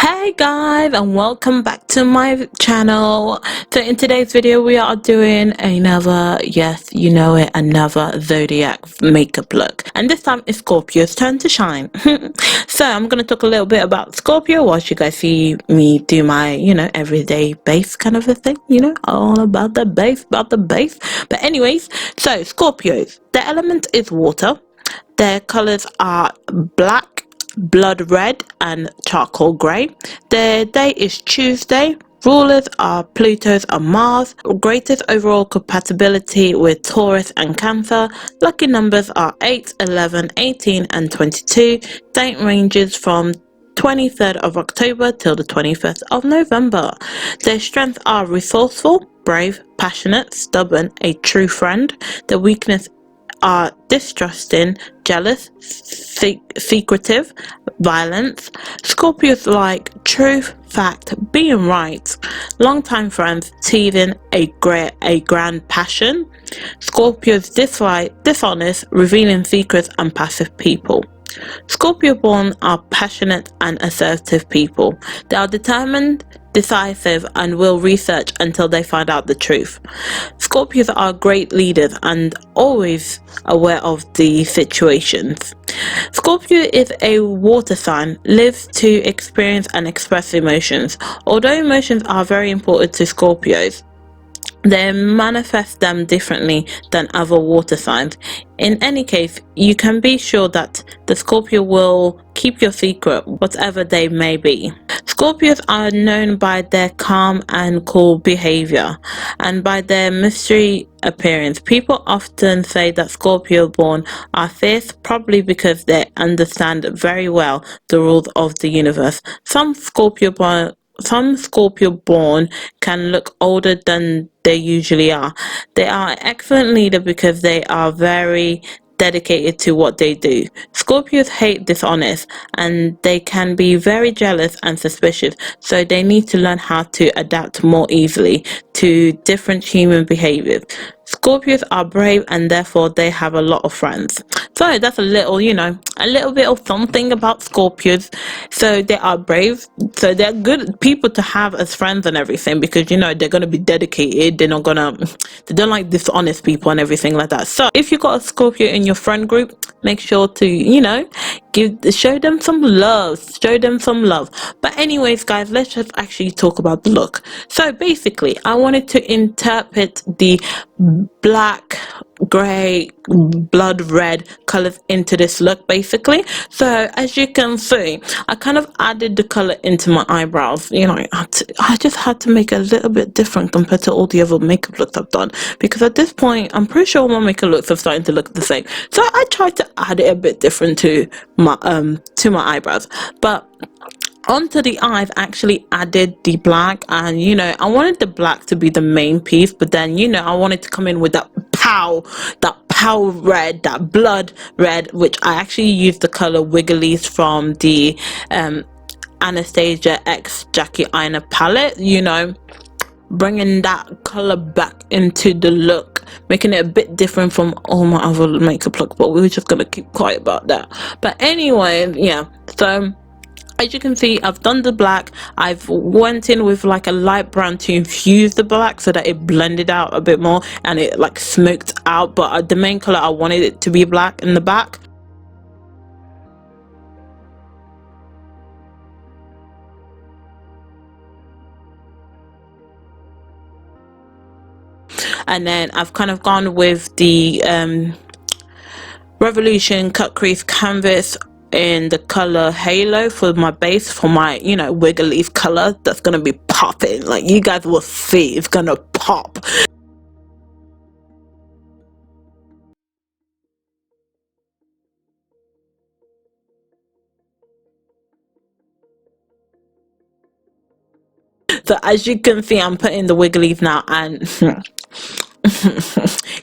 Hey guys, and welcome back to my channel. So in today's video we are doing another, yes you know it, another Zodiac makeup look, and this time it's Scorpio's turn to shine. So I'm going to talk a little bit about Scorpio whilst you guys see me do my, everyday base kind of a thing, all about the base, but anyways, so Scorpios, the element is water. Their colors are black, blood red and charcoal grey. Their day is Tuesday. Rulers are Pluto and Mars. Greatest overall compatibility with Taurus and Cancer. Lucky numbers are 8, 11, 18 and 22. Date ranges from 23rd of October till the 21st of November. Their strengths are resourceful, brave, passionate, stubborn, a true friend. Their weakness are distrusting, jealous, secretive, violence. Scorpios like truth, fact, being right, long-time friends, teasing, a grand passion. Scorpios dislike dishonest, revealing secrets and passive people. Scorpio born are passionate and assertive people. They are determined, decisive and will research until they find out the truth. Scorpios are great leaders and always aware of the situations. Scorpio is a water sign, lives to experience and express emotions. Although emotions are very important to Scorpios, they manifest them differently than other water signs. In any case, you can be sure that the Scorpio will keep your secret, whatever they may be. Scorpios are known by their calm and cool behavior and by their mystery appearance. People often say that Scorpio born are fierce, probably because they understand very well the rules of the universe. Some Scorpio born can look older than they usually are. They are an excellent leader because they are very dedicated to what they do. Scorpios hate dishonest and they can be very jealous and suspicious, so they need to learn how to adapt more easily to different human behaviors. Scorpios are brave and therefore they have a lot of friends. So that's a little, a little bit of something about Scorpios. So they are brave, so they're good people to have as friends and everything, because they're going to be dedicated. They don't like dishonest people and everything like that. So if you got a Scorpio in your friend group, make sure to show them some love. But anyways guys, let's just actually talk about the look. So basically I wanted to interpret the black, grey, blood red colors into this look basically. So as you can see, I kind of added the color into my eyebrows. I just had to make it a little bit different compared to all the other makeup looks I've done, because at this point I'm pretty sure all my makeup looks are starting to look the same. So I tried to add it a bit different to my eyebrows. But onto the eyes, I actually added the black, and I wanted the black to be the main piece, but then I wanted to come in with that pow red, that blood red, which I actually used the color Wigglies from the Anastasia X Jackie Aina palette, bringing that color back into the look, making it a bit different from all my other makeup looks, but we were just gonna keep quiet about that. But anyway, yeah, so as you can see, I've done the black. I've went in with like a light brown to infuse the black so that it blended out a bit more and it like smoked out, but the main color I wanted it to be black in the back. And then I've kind of gone with the Revolution cut crease canvas in the color Halo for my base, for my wiggle leaf color. That's gonna be popping, like you guys will see, it's gonna pop. So as you can see, I'm putting the wiggle leaf now, and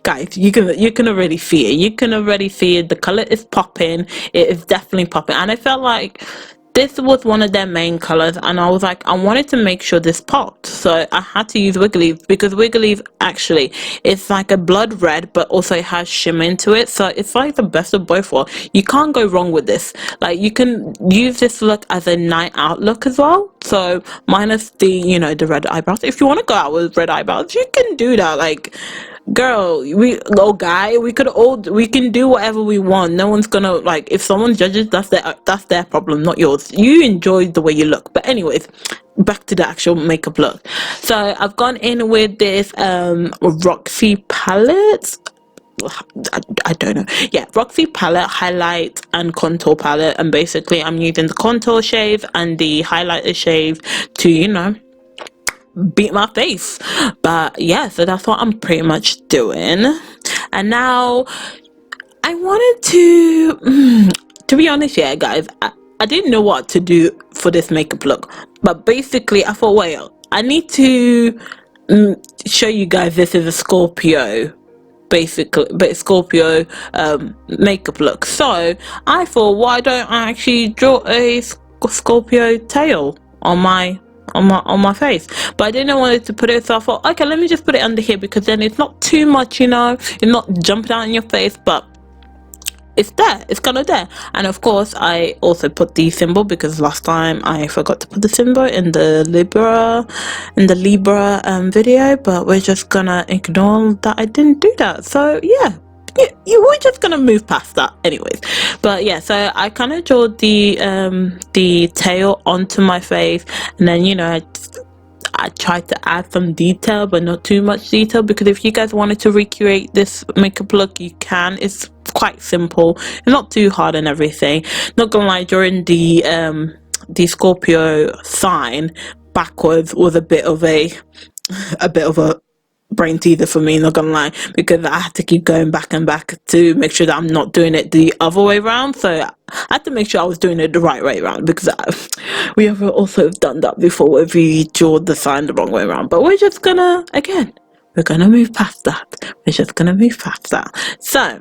guys, you can already see it. You can already see it. The color is popping. It is definitely popping, and I felt like this was one of their main colors, and I was like, I wanted to make sure this popped, so I had to use Wiggle Leaf, because Wiggle Leaf actually it's like a blood red, but also it has shimmer into it, so it's like the best of both worlds. You can't go wrong with this. Like, you can use this look as a night out look as well, so minus the, you know, the red eyebrows. If you want to go out with red eyebrows, you can do that. Like, girl, guy, we can do whatever we want. No one's gonna, like, if someone judges, that's their problem, not yours. You enjoy the way you look. But anyways, back to the actual makeup look. So I've gone in with this Roxy palette. I don't know. Yeah, Roxy palette, highlight and contour palette, and basically I'm using the contour shades and the highlighter shades to, you know, beat my face. But yeah, so that's what I'm pretty much doing. And now I wanted to be honest, yeah, guys, I didn't know what to do for this makeup look, but basically I thought, well, I need to show you guys this is a Scorpio, basically, but Scorpio makeup look. So I thought, why don't I actually draw a Scorpio tail on my face? But I didn't want it to put it, so I thought, okay, let me just put it under here, because then it's not too much, you know, it's not jumping out in your face, but it's there, it's kind of there. And of course I also put the symbol, because last time I forgot to put the symbol in the Libra video, but we're just gonna ignore that I didn't do that. So yeah, we're just gonna move past that anyways. But yeah, so I kind of draw the tail onto my face, and then, you know, I tried to add some detail, but not too much detail, because if you guys wanted to recreate this makeup look, you can. It's quite simple, it's not too hard and everything. Not gonna lie, during the Scorpio sign backwards was a bit of a brain teaser for me, not gonna lie, because I had to keep going back and back to make sure that I'm not doing it the other way around. So I had to make sure I was doing it the right way around, because we have also done that before if we draw the sign the wrong way around. But we're just gonna, again, we're gonna move past that. We're just gonna move past that. So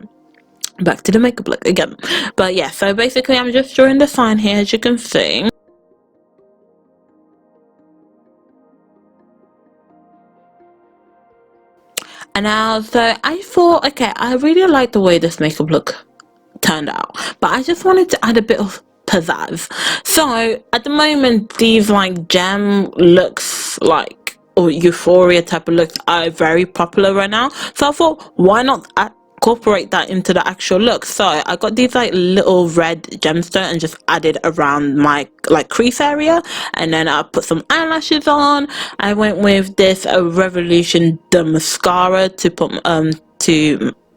back to the makeup look again. But yeah, so basically I'm just drawing the sign here, as you can see. And now, so I thought, okay, I really like the way this makeup look turned out, but I just wanted to add a bit of pizzazz. So at the moment, these like gem looks, like, or euphoria type of looks are very popular right now. So I thought, why not incorporate that into the actual look? So I got these like little red gemstone and just added around my like crease area, and then I put some eyelashes on. I went with this Revolution the mascara to put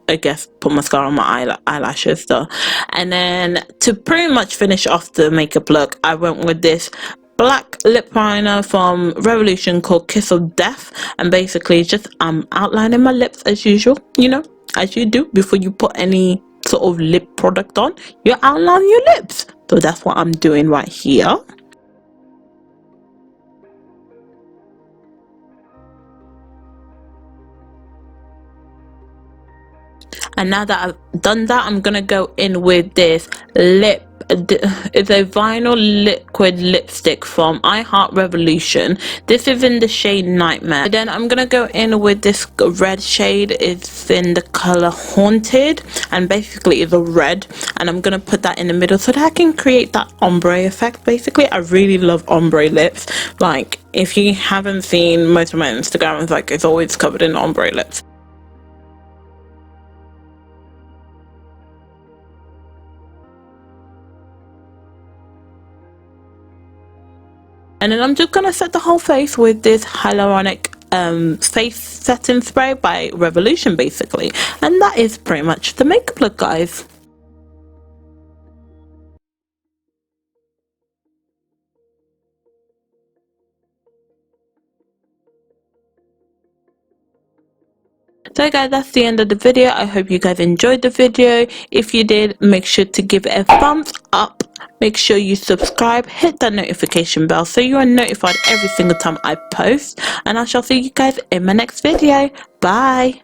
I guess put mascara on my eyelashes though. And then to pretty much finish off the makeup look, I went with this black lip liner from Revolution called Kiss of Death, and basically just outlining my lips as usual, you know, as you do before you put any sort of lip product on. You outline your lips, so that's what I'm doing right here. And now that I've done that, I'm gonna go in with this it's a vinyl liquid lipstick from I Heart Revolution. This is in the shade Nightmare. Then I'm gonna go in with this red shade. It's in the color Haunted, and basically it's a red, and I'm gonna put that in the middle so that I can create that ombre effect. Basically, I really love ombre lips. Like, if you haven't seen most of my Instagram, it's like it's always covered in ombre lips. And then I'm just gonna set the whole face with this hyaluronic face setting spray by Revolution, basically. And that is pretty much the makeup look, guys. So guys, that's the end of the video. I hope you guys enjoyed the video. If you did, make sure to give it a thumbs up. Make sure you subscribe, hit that notification bell so you are notified every single time I post. And I shall see you guys in my next video. Bye.